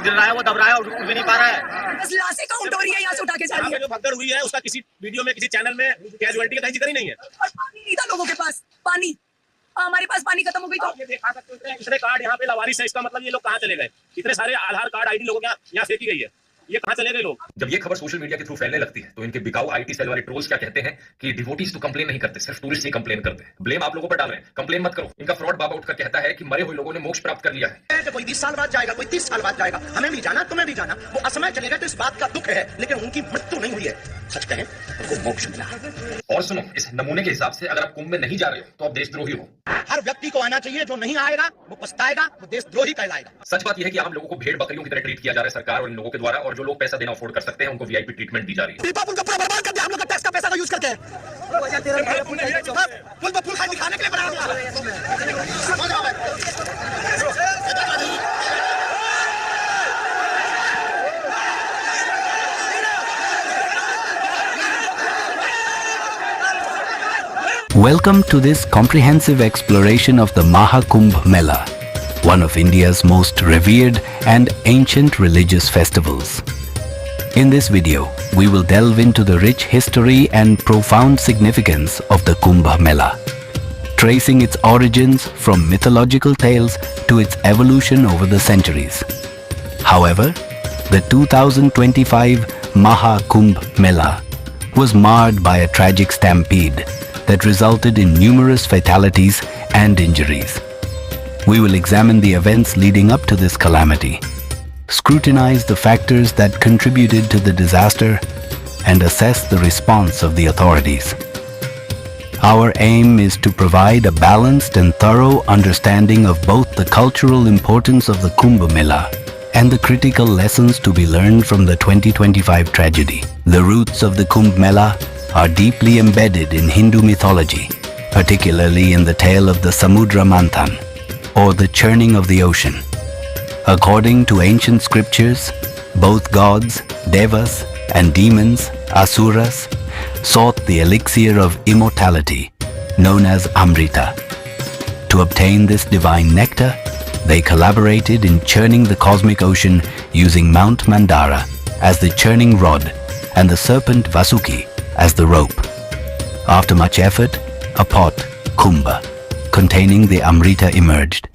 गिर रहा है, वो दब रहा है और उठ भी नहीं पा रहा है। बस लाशें काउंट हो रही है, यहाँ से उठा के जा रही है। जो भगदड़ हुई है उसका किसी वीडियो में, किसी चैनल में कैजुअलिटी का कहीं जिक्र ही नहीं है। और पानी नहीं था लोगों के पास, पानी हमारे पास पानी खत्म हो गई। तो ये देखा सकते हो इतने कार्ड यहाँ पे लावारिस है, इसका मतलब ये लोग कहाँ चले गए? इतने सारे आधार कार्ड आईडी लोगों के यहाँ फेंकी गई है, ये कहां चले गए लोग? जब ये खबर सोशल मीडिया के थ्रू फैलने लगती है तो इनके बिकाऊ आईटी सेल वाले ट्रोल्स क्या कहते हैं कि डिवोटीज तो कंप्लेन नहीं करते, सिर्फ टूरिस्ट ही कंप्लेन करते हैं। ब्लेम आप लोगों पर डाल रहे हैं, कंप्लेन मत करो। इनका फ्रॉड बाबा उठकर कहता है कि मरे हुए लोगों ने मोक्ष प्राप्त कर लिया है। कोई 20 साल बाद जाएगा, कोई 30 साल बाद जाएगा, हमें भी जाना, तुम्हें भी जाना, वो असमय चलेगा तो इस बात का दुख है, लेकिन उनकी मृत्यु नहीं हुई है। सच कहें उनको मोक्ष मिला है। और सुनो, इस नमूने के हिसाब से अगर आप कुंभ में नहीं जा रहे हो तो आप देशद्रोही हो। हर व्यक्ति को आना चाहिए, जो नहीं आएगा वो पछताएगा, वो देशद्रोही कहलाएगा। सच बात यह है कि आम लोगों को भेड़ बकरियों की तरह ट्रीट किया जा रहा है सरकार और इन लोगों के द्वारा, और जो लोग पैसा देना अफोर्ड कर सकते हैं उनको वीआईपी ट्रीटमेंट दी जा रही है। उनका पूरा बर्बाद कर दिया हम लोग का टैक्स का पैसा का यूज करके। फुल दिखाने के लिए बना Welcome to this comprehensive exploration of the Maha Kumbh Mela, one of India's most revered and ancient religious festivals. In this video, we will delve into the rich history and profound significance of the Kumbh Mela, tracing its origins from mythological tales to its evolution over the centuries. However, the 2025 Maha Kumbh Mela was marred by a tragic stampede that resulted in numerous fatalities and injuries. We will examine the events leading up to this calamity, scrutinize the factors that contributed to the disaster, and assess the response of the authorities. Our aim is to provide a balanced and thorough understanding of both the cultural importance of the Kumbh Mela and the critical lessons to be learned from the 2025 tragedy. The roots of the Kumbh Mela are deeply embedded in Hindu mythology, particularly in the tale of the Samudra Manthan, or the churning of the ocean. According to ancient scriptures, both gods, devas, and demons, asuras, sought the elixir of immortality, known as Amrita. To obtain this divine nectar, they collaborated in churning the cosmic ocean using Mount Mandara as the churning rod and the serpent Vasuki as the rope. After much effort, a pot, Kumbha, containing the Amrita emerged.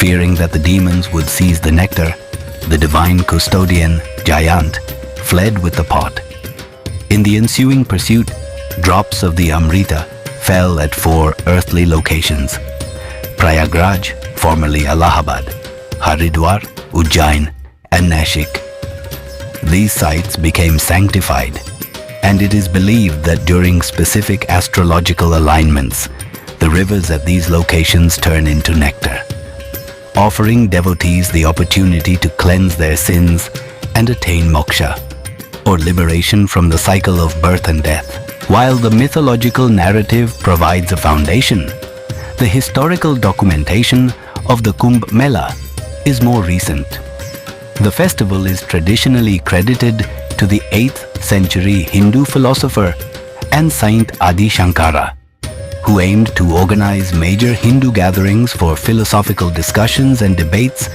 Fearing that the demons would seize the nectar, the divine custodian, Jayant, fled with the pot. In the ensuing pursuit, drops of the Amrita fell at 4 earthly locations: Prayagraj, formerly Allahabad, Haridwar, Ujjain, and Nashik. These sites became sanctified, and it is believed that during specific astrological alignments, the rivers at these locations turn into nectar, offering devotees the opportunity to cleanse their sins and attain moksha, or liberation from the cycle of birth and death. While the mythological narrative provides a foundation, the historical documentation of the Kumbh Mela is more recent. The festival is traditionally credited to the 8th century Hindu philosopher and Saint Adi Shankara, who aimed to organize major Hindu gatherings for philosophical discussions and debates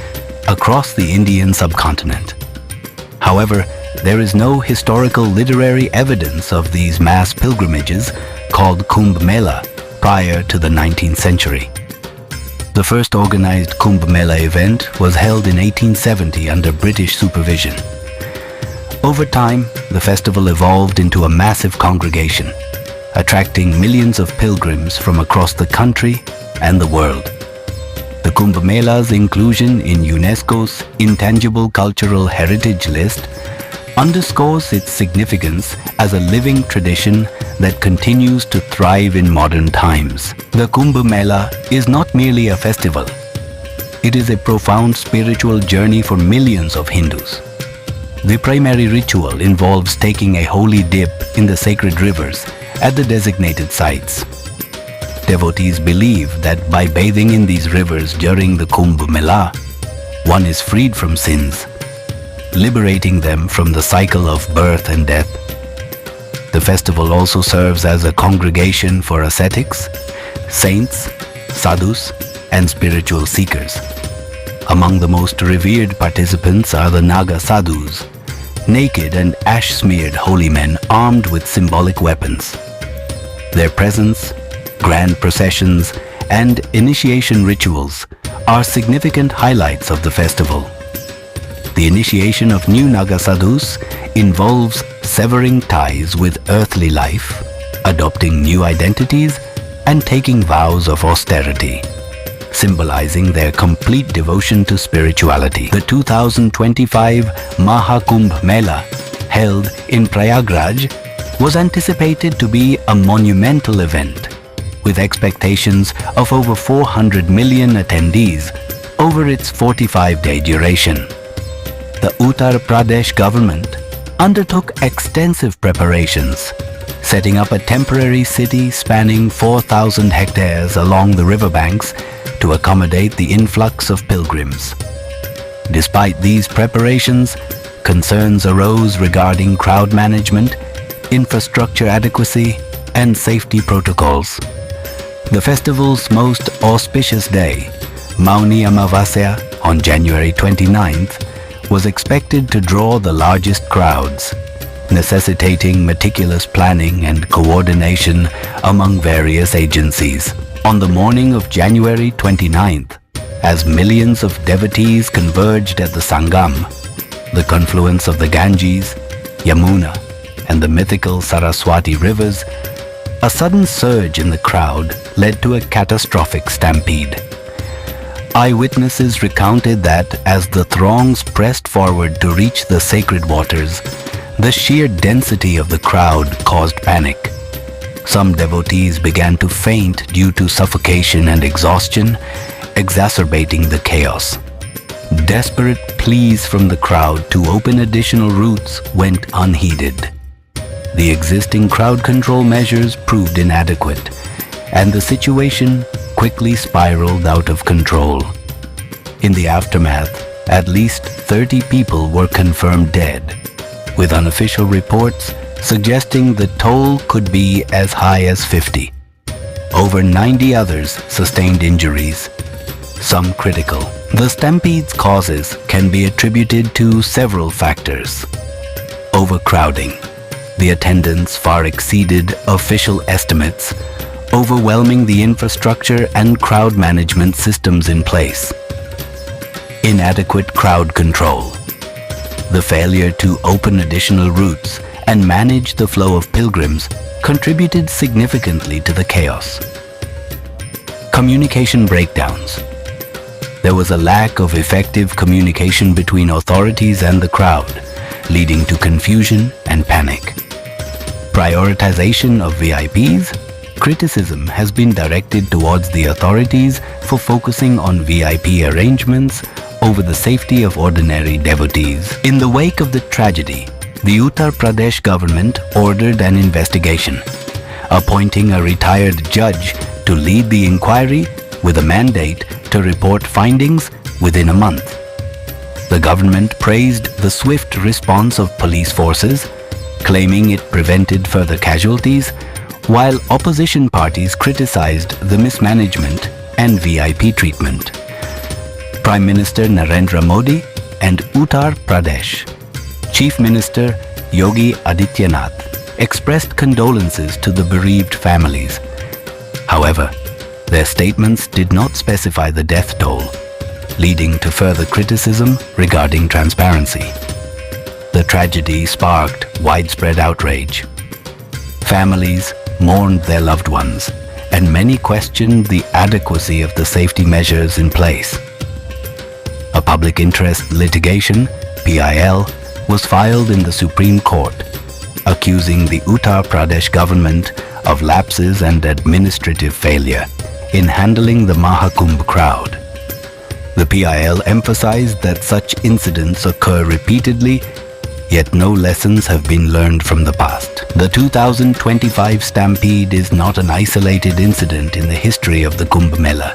across the Indian subcontinent. However, there is no historical literary evidence of these mass pilgrimages called Kumbh Mela prior to the 19th century. The first organized Kumbh Mela event was held in 1870 under British supervision. Over time, the festival evolved into a massive congregation, attracting millions of pilgrims from across the country and the world. The Kumbh Mela's inclusion in UNESCO's Intangible Cultural Heritage List underscores its significance as a living tradition that continues to thrive in modern times. The Kumbh Mela is not merely a festival. It is a profound spiritual journey for millions of Hindus. The primary ritual involves taking a holy dip in the sacred rivers at the designated sites. Devotees believe that by bathing in these rivers during the Kumbh Mela, one is freed from sins, liberating them from the cycle of birth and death. The festival also serves as a congregation for ascetics, saints, sadhus, and spiritual seekers. Among the most revered participants are the Naga sadhus, naked and ash-smeared holy men armed with symbolic weapons. Their presence, grand processions, and initiation rituals are significant highlights of the festival. The initiation of new Naga sadhus involves severing ties with earthly life, adopting new identities, and taking vows of austerity, symbolizing their complete devotion to spirituality. The 2025 Maha Kumbh Mela, held in Prayagraj, was anticipated to be a monumental event, with expectations of over 400 million attendees over its 45-day duration. The Uttar Pradesh government undertook extensive preparations, setting up a temporary city spanning 4,000 hectares along the riverbanks to accommodate the influx of pilgrims. Despite these preparations, concerns arose regarding crowd management, infrastructure adequacy, and safety protocols. The festival's most auspicious day, Mauni Amavasya, on January 29th, was expected to draw the largest crowds, necessitating meticulous planning and coordination among various agencies. On the morning of January 29th, as millions of devotees converged at the Sangam, the confluence of the Ganges, Yamuna, and the mythical Saraswati rivers, a sudden surge in the crowd led to a catastrophic stampede. Eyewitnesses recounted that as the throngs pressed forward to reach the sacred waters, the sheer density of the crowd caused panic. Some devotees began to faint due to suffocation and exhaustion, exacerbating the chaos. Desperate pleas from the crowd to open additional routes went unheeded. The existing crowd control measures proved inadequate, and the situation quickly spiraled out of control. In the aftermath, at least 30 people were confirmed dead, with unofficial reports suggesting the toll could be as high as 50. Over 90 others sustained injuries, some critical. The stampede's causes can be attributed to several factors. Overcrowding. The attendance far exceeded official estimates, overwhelming the infrastructure and crowd management systems in place. Inadequate crowd control. The failure to open additional routes and manage the flow of pilgrims contributed significantly to the chaos. Communication breakdowns. There was a lack of effective communication between authorities and the crowd, leading to confusion and panic. Prioritization of VIPs. Criticism has been directed towards the authorities for focusing on VIP arrangements over the safety of ordinary devotees. In the wake of the tragedy, the Uttar Pradesh government ordered an investigation, appointing a retired judge to lead the inquiry with a mandate to report findings within a month. The government praised the swift response of police forces, claiming it prevented further casualties, while opposition parties criticized the mismanagement and VIP treatment. Prime Minister Narendra Modi and Uttar Pradesh Chief Minister Yogi Adityanath expressed condolences to the bereaved families. However, their statements did not specify the death toll, leading to further criticism regarding transparency. The tragedy sparked widespread outrage. Families mourned their loved ones, and many questioned the adequacy of the safety measures in place. A public interest litigation, PIL, was filed in the Supreme Court, accusing the Uttar Pradesh government of lapses and administrative failure in handling the Maha Kumbh crowd. The PIL emphasized that such incidents occur repeatedly, yet no lessons have been learned from the past. The 2025 stampede is not an isolated incident in the history of the Kumbh Mela.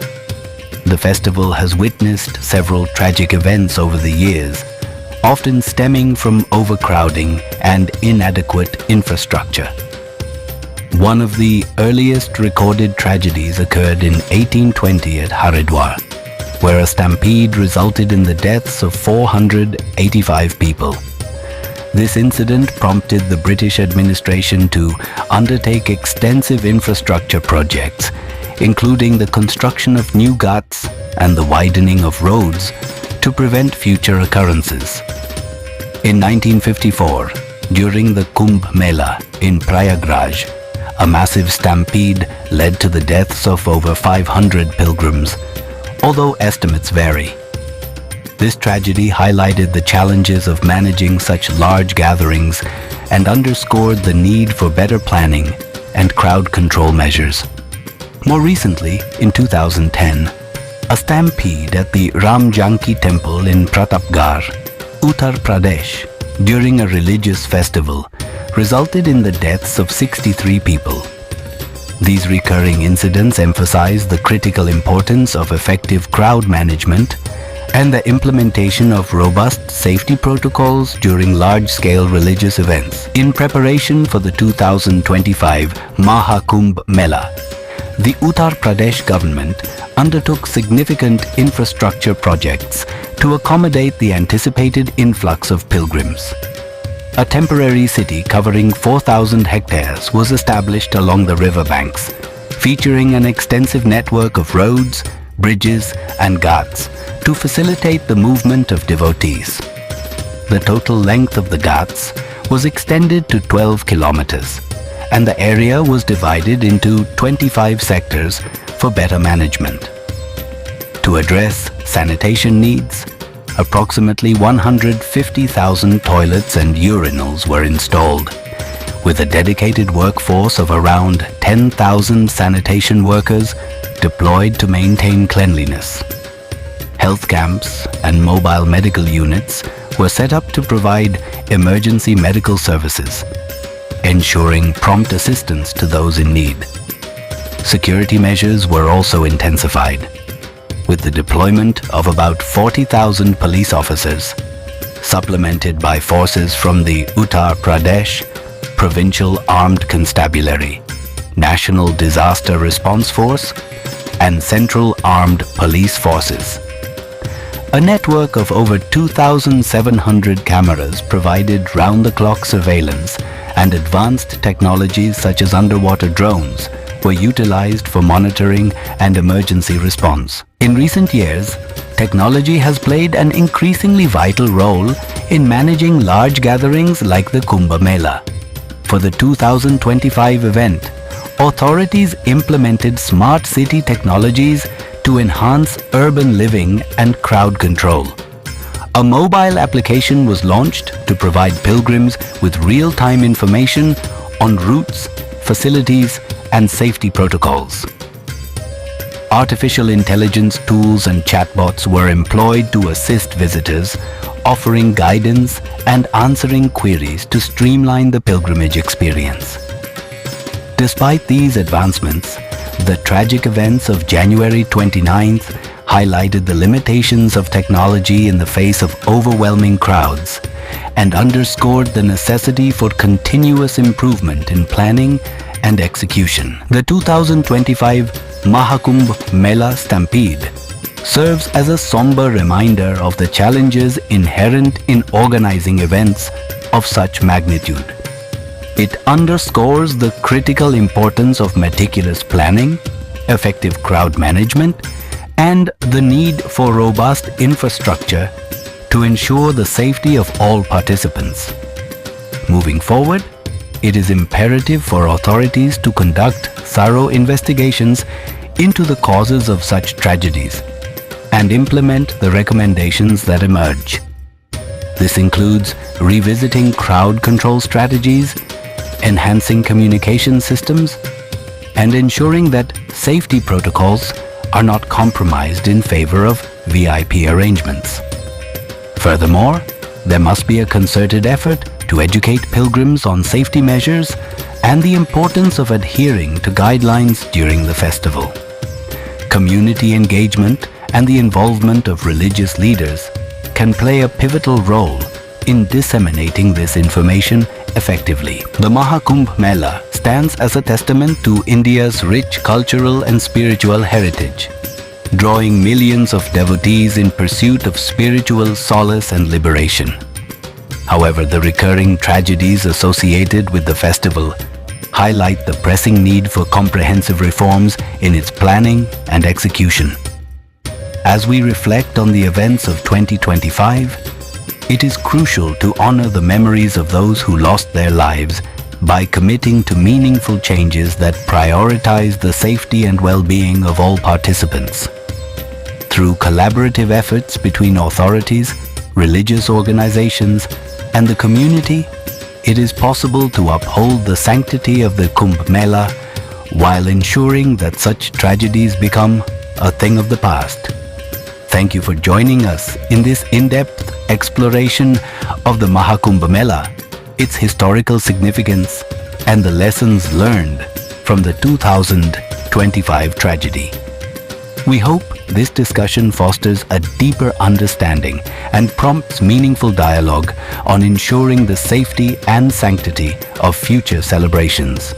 The festival has witnessed several tragic events over the years, often stemming from overcrowding and inadequate infrastructure. One of the earliest recorded tragedies occurred in 1820 at Haridwar, where a stampede resulted in the deaths of 485 people. This incident prompted the British administration to undertake extensive infrastructure projects, including the construction of new ghats and the widening of roads to prevent future occurrences. In 1954, during the Kumbh Mela in Prayagraj, a massive stampede led to the deaths of over 500 pilgrims, although estimates vary. This tragedy highlighted the challenges of managing such large gatherings and underscored the need for better planning and crowd control measures. More recently, in 2010, a stampede at the Ram Janki temple in Pratapgarh, Uttar Pradesh, during a religious festival resulted in the deaths of 63 people. These recurring incidents emphasize the critical importance of effective crowd management and the implementation of robust safety protocols during large-scale religious events. In preparation for the 2025 Maha Kumbh Mela, the Uttar Pradesh government undertook significant infrastructure projects to accommodate the anticipated influx of pilgrims. A temporary city covering 4,000 hectares was established along the river banks, featuring an extensive network of roads, bridges, and ghats to facilitate the movement of devotees. The total length of the ghats was extended to 12 kilometers, and the area was divided into 25 sectors for better management. To address sanitation needs, approximately 150,000 toilets and urinals were installed, with a dedicated workforce of around 10,000 sanitation workers deployed to maintain cleanliness. Health camps and mobile medical units were set up to provide emergency medical services, ensuring prompt assistance to those in need. Security measures were also intensified, with the deployment of about 40,000 police officers, supplemented by forces from the Uttar Pradesh Provincial Armed Constabulary, National Disaster Response Force, and Central Armed Police Forces. A network of over 2,700 cameras provided round-the-clock surveillance, and advanced technologies such as underwater drones were utilized for monitoring and emergency response. In recent years, technology has played an increasingly vital role in managing large gatherings like the Kumbh Mela. For the 2025 event, authorities implemented smart city technologies to enhance urban living and crowd control. A mobile application was launched to provide pilgrims with real-time information on routes, facilities, and safety protocols. Artificial intelligence tools and chatbots were employed to assist visitors, offering guidance and answering queries to streamline the pilgrimage experience. Despite these advancements, the tragic events of January 29th highlighted the limitations of technology in the face of overwhelming crowds and underscored the necessity for continuous improvement in planning and execution. The 2025 Maha Kumbh Mela Stampede serves as a somber reminder of the challenges inherent in organizing events of such magnitude. It underscores the critical importance of meticulous planning, effective crowd management, and the need for robust infrastructure to ensure the safety of all participants. Moving forward, it is imperative for authorities to conduct thorough investigations into the causes of such tragedies and implement the recommendations that emerge. This includes revisiting crowd control strategies, enhancing communication systems, and ensuring that safety protocols are not compromised in favor of VIP arrangements. Furthermore, there must be a concerted effort to educate pilgrims on safety measures and the importance of adhering to guidelines during the festival. Community engagement and the involvement of religious leaders can play a pivotal role in disseminating this information effectively. The Maha Kumbh Mela stands as a testament to India's rich cultural and spiritual heritage. drawing millions of devotees in pursuit of spiritual solace and liberation. However, the recurring tragedies associated with the festival highlight the pressing need for comprehensive reforms in its planning and execution. As we reflect on the events of 2025, it is crucial to honor the memories of those who lost their lives by committing to meaningful changes that prioritize the safety and well-being of all participants. Through collaborative efforts between authorities, religious organizations, and the community, it is possible to uphold the sanctity of the Kumbh Mela while ensuring that such tragedies become a thing of the past. Thank you for joining us in this in-depth exploration of the Maha Kumbh Mela, its historical significance, and the lessons learned from the 2025 tragedy. We hope this discussion fosters a deeper understanding and prompts meaningful dialogue on ensuring the safety and sanctity of future celebrations.